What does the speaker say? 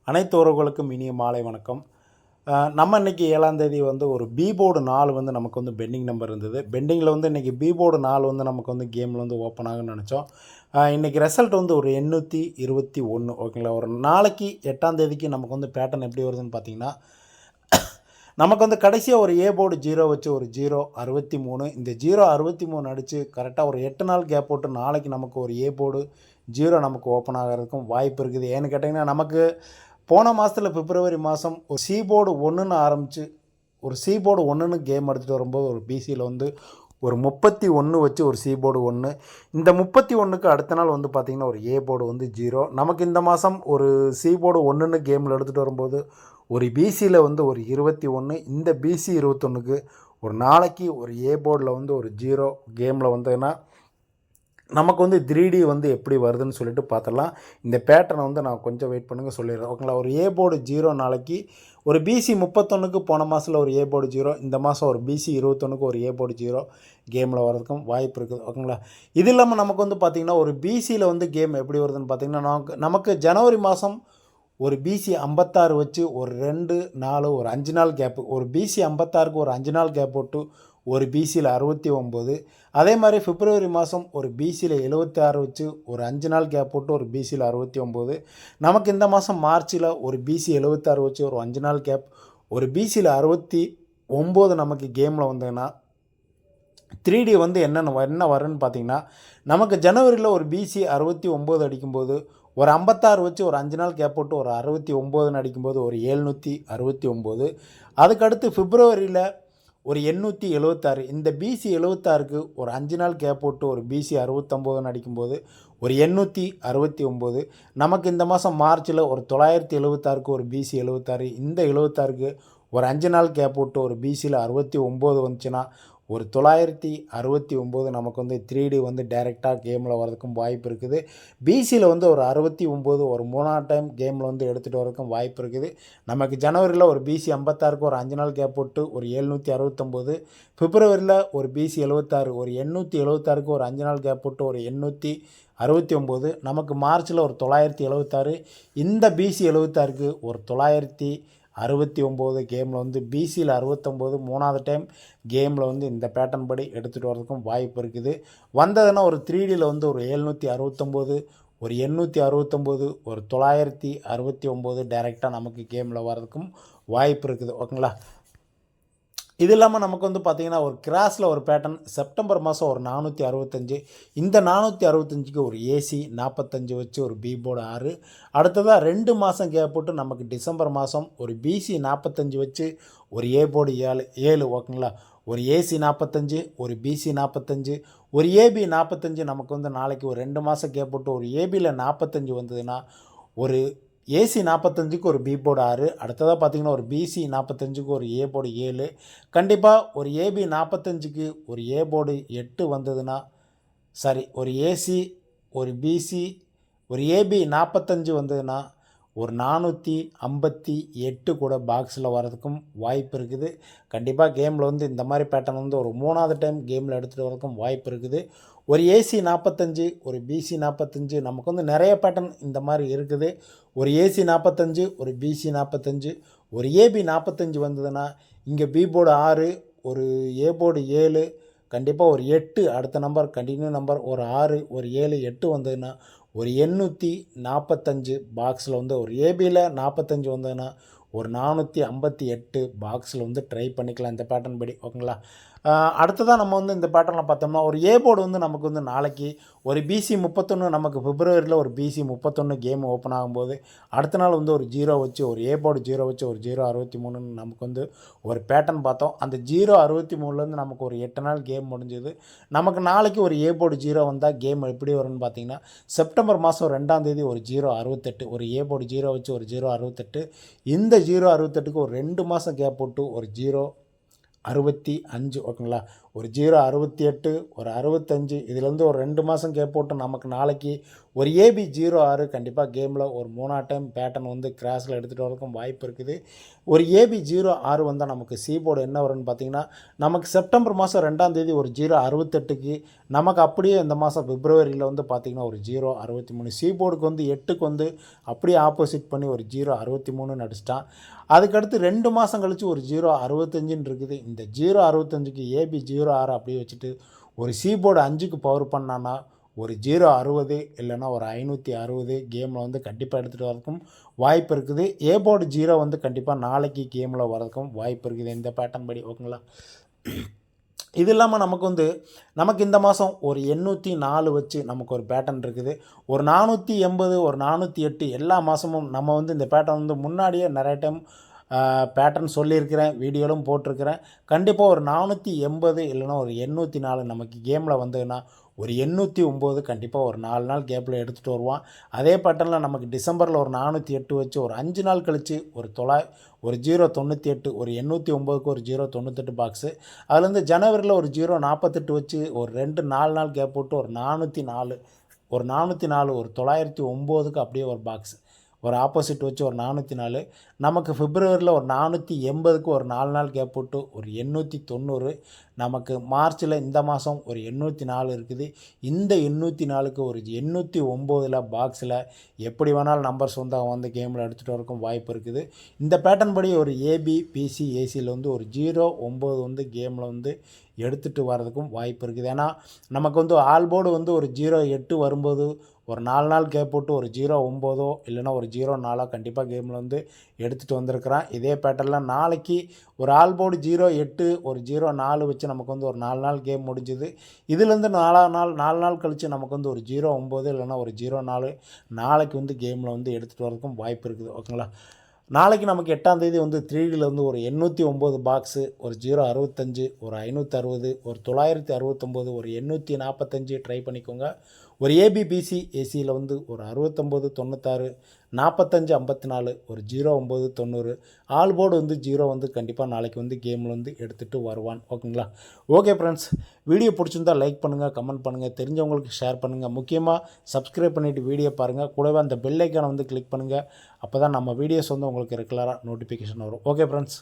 அனைத்து உறவுகளுக்கும் இனிய மாலை வணக்கம். நம்ம இன்றைக்கி 7ஆம் தேதி ஒரு பி போர்டு 4 நமக்கு பெண்டிங் நம்பர் இருந்தது. பெண்டிங்கில் இன்றைக்கி பி போர்டு 4 நமக்கு கேமில் ஓப்பன் ஆகுன்னு நினச்சோம். இன்றைக்கி ரிசல்ட் ஒரு 821. ஓகேங்களா. ஒரு நாளைக்கு 8ஆம் தேதிக்கு நமக்கு பேட்டர்ன் எப்படி வருதுன்னு பார்த்தீங்கன்னா, நமக்கு கடைசியாக ஒரு ஏ போர்டு 0 வச்சு ஒரு 063. இந்த 063 அடித்து கரெக்டாக ஒரு 8 நாள் கேப் போட்டு நாளைக்கு நமக்கு ஒரு ஏ போர்டு 0 நமக்கு ஓப்பன் ஆகிறதுக்கும் வாய்ப்பு இருக்குது. ஏன்னு கேட்டிங்கன்னா, நமக்கு போன மாதத்தில் பிப்ரவரி மாதம் ஒரு சி போர்டு 1ன்னு ஆரம்பித்து ஒரு சி போர்டு 1ன்னு கேம் எடுத்துகிட்டு வரும்போது ஒரு பிசியில் ஒரு 31 வச்சு ஒரு சி போர்டு 1. இந்த 31க்கு அடுத்த நாள் பார்த்திங்கன்னா ஒரு ஏ போர்டு 0. நமக்கு இந்த மாதம் ஒரு சி போர்டு 1ன்னு கேமில் எடுத்துகிட்டு வரும்போது ஒரு பிசியில் ஒரு 21. இந்த பிசி 21க்கு ஒரு நாளைக்கு ஒரு ஏ போர்டில் ஒரு 0 கேமில் வந்ததுன்னா நமக்கு 3D எப்படி வருதுன்னு சொல்லிட்டு பார்த்துடலாம். இந்த பேட்டர்னை நான் கொஞ்சம் வெயிட் பண்ணுங்கள் சொல்லிடுறேன். ஓகேங்களா. ஒரு ஏ போர்டு 0 நாளைக்கு ஒரு பிசி 31க்கு போன மாதத்தில் ஒரு ஏ போர்டு 0, இந்த மாதம் ஒரு பிசி 21க்கு ஒரு ஏ போர்டு 0 கேமில் வரதுக்கும் வாய்ப்பு இருக்குது. ஓகேங்களா. இது இல்லாமல் நமக்கு பார்த்திங்கன்னா ஒரு பிசியில் கேம் எப்படி வருதுன்னு பார்த்திங்கன்னா, நமக்கு ஜனவரி மாதம் ஒரு பிசி 56 வச்சு ஒரு 2 4 ஒரு 5 நாள் கேப்பு, ஒரு பிசி 56க்கு ஒரு 5 நாள் கேப் போட்டு ஒரு பிசியில் 69. அதே மாதிரி பிப்ரவரி மாதம் ஒரு பிசியில் 76 வச்சு ஒரு 5 நாள் கேப் போட்டு ஒரு பிசியில் 69. நமக்கு இந்த மாதம் மார்ச்சில் ஒரு பிசி 76 வச்சு ஒரு 5 நாள் கேப் ஒரு பிசியில் 69 நமக்கு கேமில் வந்ததுன்னா 3D என்ன வரும்னு பார்த்திங்கன்னா, நமக்கு ஜனவரியில் ஒரு பிசி 69 அடிக்கும்போது ஒரு 56 வச்சு ஒரு 5 நாள் கேப் போட்டு ஒரு 69ன்னு அடிக்கும்போது ஒரு 769. அதுக்கடுத்து பிப்ரவரியில் ஒரு 876. இந்த பிசி 76க்கு ஒரு 5 நாள் கேப் போட்டு ஒரு பிசி 69ன்னு அடிக்கும்போது ஒரு 869. நமக்கு இந்த மாதம் மார்ச்சில் ஒரு 976க்கு ஒரு பிசி 76. இந்த 76க்கு ஒரு 5 நாள் கேப் போட்டு ஒரு பிசியில் 69 வந்துச்சுன்னா ஒரு 969 நமக்கு 3D டைரெக்டாக கேமில் வரதுக்கும் வாய்ப்பு இருக்குது. பிசியில் ஒரு 69 ஒரு 3ஆம் டைம் கேமில் எடுத்துகிட்டு வரதுக்கும் வாய்ப்பு இருக்குது. நமக்கு ஜனவரியில் ஒரு பிசி 56க்கு ஒரு 5 நாள் கேப் போட்டு ஒரு 769. பிப்ரவரியில் ஒரு பிசி 76 ஒரு 876க்கு ஒரு 5 நாள் கேப் போட்டு ஒரு 869. நமக்கு மார்ச்சில் ஒரு 976. இந்த பிசி 76க்கு ஒரு 969 கேமில் பிசியில் 69 3ஆவது டைம் கேமில் இந்த பேட்டர்ன் படி எடுத்துகிட்டு வரதுக்கும் வாய்ப்பு இருக்குது. வந்ததுன்னா ஒரு 3Dயில் ஒரு 769 ஒரு 869 ஒரு 969 டைரெக்டாக நமக்கு கேமில் வரதுக்கும் வாய்ப்பு இருக்குது. ஓகேங்களா. இது இல்லாமல் நமக்கு பார்த்திங்கன்னா ஒரு கிராஸில் ஒரு பேட்டர்ன் செப்டம்பர் மாதம் ஒரு 465. இந்த 465க்கு ஒரு ஏசி 45 வச்சு ஒரு பி போர்டு 6. அடுத்ததாக 2 மாதம் கேப் போட்டு நமக்கு டிசம்பர் மாதம் ஒரு பிசி 45 வச்சு ஒரு ஏ போர்டு 7. ஓகேங்களா. ஒரு ஏசி 45 ஒரு பிசி 45 ஒரு ஏபி 45. நமக்கு நாளைக்கு ஒரு 2 மாதம் கேப் போட்டு ஒரு ஏபியில் 45 வந்ததுன்னா ஒரு ஏசி 45க்கு ஒரு பி போர்டு 6. அடுத்ததாக பார்த்திங்கன்னா ஒரு பிசி 45க்கு ஒரு ஏ போர்டு 7. கண்டிப்பாக ஒரு ஏபி 45க்கு ஒரு ஏ போர்டு 8 வந்ததுன்னா ஒரு ஏசி ஒரு பிசி ஒரு ஏபி 45 வந்ததுன்னா ஒரு 458 கூட பாக்ஸில் வரதுக்கும் வாய்ப்பு இருக்குது. கண்டிப்பாக கேமில் இந்த மாதிரி பேட்டர்ன் ஒரு 3ஆவது டைம் கேமில் எடுத்துகிட்டு வரதுக்கும் வாய்ப்பு இருக்குது. ஒரு ஏசி 45 ஒரு பிசி 45 நமக்கு நிறைய பேட்டர்ன் இந்த மாதிரி இருக்குது. ஒரு ஏசி 45 ஒரு பிசி 45 ஒரு ஏபி 45 வந்ததுன்னா இங்கே பி போர்டு 6 ஒரு ஏ போர்டு 7 கண்டிப்பாக ஒரு 8 அடுத்த நம்பர் கண்டினியூ நம்பர் ஒரு 6 ஒரு 7 8 வந்ததுன்னா ஒரு 845 பாக்ஸில் ஒரு ஏபியில் 45 வந்ததுன்னா ஒரு 458 பாக்ஸில் ட்ரை பண்ணிக்கலாம் இந்த பேட்டர்ன் படி. ஓகேங்களா. அடுத்ததாக நம்ம இந்த பேட்டர்னில் பார்த்தோம்னா ஒரு ஏ போர்டு நமக்கு நாளைக்கு ஒரு பிசி 31 நமக்கு பிப்ரவரியில் ஒரு பிசி 31 கேம் ஓப்பன் ஆகும்போது அடுத்த நாள் ஒரு 0 வச்சு ஒரு ஏ போர்டு 0 வச்சு ஒரு 063ன்னு நமக்கு ஒரு பேட்டர்ன் பார்த்தோம். அந்த 063லேருந்து நமக்கு ஒரு 8 நாள் கேம் முடிஞ்சது. நமக்கு நாளைக்கு ஒரு ஏ போர்டு 0 வந்தால் கேம் எப்படி வரும்னு பார்த்தீங்கன்னா, செப்டம்பர் மாதம் 2ஆம் தேதி ஒரு 068 ஒரு ஏ போர்டு 0 வச்சு ஒரு 068. இந்த 068க்கு ஒரு 2 மாதம் கேப் போட்டு ஒரு 065. ஓகேங்களா. ஒரு 068 ஒரு 65 இதுலேருந்து ஒரு 2 மாதம் கேப் போட்டு நமக்கு நாளைக்கு ஒரு ஏபி 06 கண்டிப்பாக கேமில் ஒரு 3 டைம் பேட்டர்ன் வந்து கிராஸில் எடுத்துகிட்டு வரதுக்கும் வாய்ப்பு இருக்குது. ஒரு ஏபி 06 வந்தால் நமக்கு சி போர்டு என்ன வரும்னு பார்த்தீங்கன்னா, நமக்கு செப்டம்பர் மாதம் 2ஆம் தேதி ஒரு 068க்கு நமக்கு அப்படியே இந்த மாதம் பிப்ரவரியில் வந்து பார்த்திங்கன்னா ஒரு 063 சி போர்டுக்கு வந்து 8க்கு வந்து அப்படியே ஆப்போசிட் பண்ணி ஒரு 063 அடிச்சிட்டான். அதுக்கடுத்து 2 மாதம் கழித்து ஒரு 065 இருக்குது. இந்த 065க்கு ஏபி 06 அப்படியே வச்சுட்டு ஒரு சி போர்டு 5க்கு பவர் பண்ணான்னா ஒரு 060 இல்லைன்னா ஒரு 560 கேமில் வந்து கண்டிப்பாக எடுத்துகிட்டு வரதுக்கும் வாய்ப்பு இருக்குது. ஏ போர்டு 0 வந்து கண்டிப்பாக நாளைக்கு கேமில் வரதுக்கும் வாய்ப்பு இருக்குது இந்த பேட்டர்ன் படி. ஓகேங்களா? இது இல்லாமல் நமக்கு இந்த மாதம் ஒரு 804 வச்சு நமக்கு ஒரு பேட்டர்ன் இருக்குது. ஒரு 480 ஒரு 408 எல்லா மாதமும் நம்ம வந்து இந்த பேட்டர்ன் வந்து முன்னாடியே நிறைய டைம் பேட்டர்ன் சொல்லியிருக்கிறேன், வீடியோலும் போட்டிருக்கிறேன். கண்டிப்பாக ஒரு 480 இல்லைன்னா ஒரு 804 நமக்கு கேமில் வந்ததுன்னா ஒரு 809 கண்டிப்பாக ஒரு 4 நாள் கேப்பில் எடுத்துகிட்டு வருவான். அதே பேட்டர்னில் நமக்கு டிசம்பரில் ஒரு 408 வச்சு ஒரு 5 நாள் கழித்து ஒரு 098 ஒரு 809க்கு ஒரு 098 பாக்ஸு. அதுலேருந்து ஜனவரியில் ஒரு 048 வச்சு ஒரு 4 நாள் கேப் போட்டு ஒரு 404 ஒரு 909க்கு அப்படியே ஒரு பாக்ஸ் ஒரு ஆப்போசிட் வச்சு ஒரு 404. நமக்கு பிப்ரவரியில் ஒரு 480க்கு ஒரு 4 நாள் கேப் போட்டு ஒரு 890. நமக்கு மார்ச்சில் இந்த மாதம் ஒரு 804 இருக்குது. இந்த 804க்கு ஒரு 809 பாக்ஸில் எப்படி வேணாலும் நம்பர்ஸ் வந்து அவன் வந்து கேமில் எடுத்துகிட்டு வரக்கும் வாய்ப்பு இருக்குது. இந்த பேட்டர்ன் படி ஒரு ஏபி பிசி ஏசியில் வந்து ஒரு 09 வந்து கேமில் வந்து எடுத்துகிட்டு வர்றதுக்கும் வாய்ப்பு இருக்குது. ஏன்னா நமக்கு வந்து ஆல் போர்டு வந்து ஒரு 08 வரும்போது ஒரு 4 நாள் கேப் போட்டு ஒரு 09 இல்லைன்னா ஒரு 04 கண்டிப்பாக கேமில் வந்து எடுத்துகிட்டு வந்திருக்கிறான். இதே பேட்டர்னில் நாளைக்கு ஒரு ஆல் போர்டு 08 ஒரு 04 வச்சு நமக்கு வந்து ஒரு 4 நாள் கேம் முடிஞ்சுது. இதுலேருந்து 4 நாள் கழித்து நமக்கு வந்து ஒரு 09 இல்லைன்னா ஒரு 04 நாளைக்கு வந்து கேமில் வந்து எடுத்துகிட்டு வரதுக்கும் வாய்ப்பு இருக்குது. ஓகேங்களா? நாளைக்கு நமக்கு 8ஆம் தேதி வந்து 3Dயில் வந்து ஒரு 809 பாக்ஸு ஒரு 065 ஒரு 560 ஒரு 969 ஒரு 845 ட்ரை பண்ணிக்கோங்க. ஒரு ஏபிபிசி ஏசியில் வந்து ஒரு 69 96 45 54 ஒரு 09 90 ஆல் போர்டு வந்து 0 வந்து கண்டிப்பாக நாளைக்கு வந்து கேமில் வந்து எடுத்துகிட்டு வருவான். ஓகேங்களா? ஓகே ஃப்ரெண்ட்ஸ், வீடியோ பிடிச்சிருந்தால் லைக் பண்ணுங்கள், கமெண்ட் பண்ணுங்கள், தெரிஞ்சவங்களுக்கு ஷேர் பண்ணுங்கள். முக்கியமாக சப்ஸ்கிரைப் பண்ணிவிட்டு வீடியோ பாருங்கள். கூடவே அந்த பெல் ஐக்கானை வந்து கிளிக் பண்ணுங்கள். அப்போ தான் நம்ம வீடியோஸ் வந்து உங்களுக்கு ரெகுலராக நோட்டிஃபிகேஷன் வரும். Okay friends.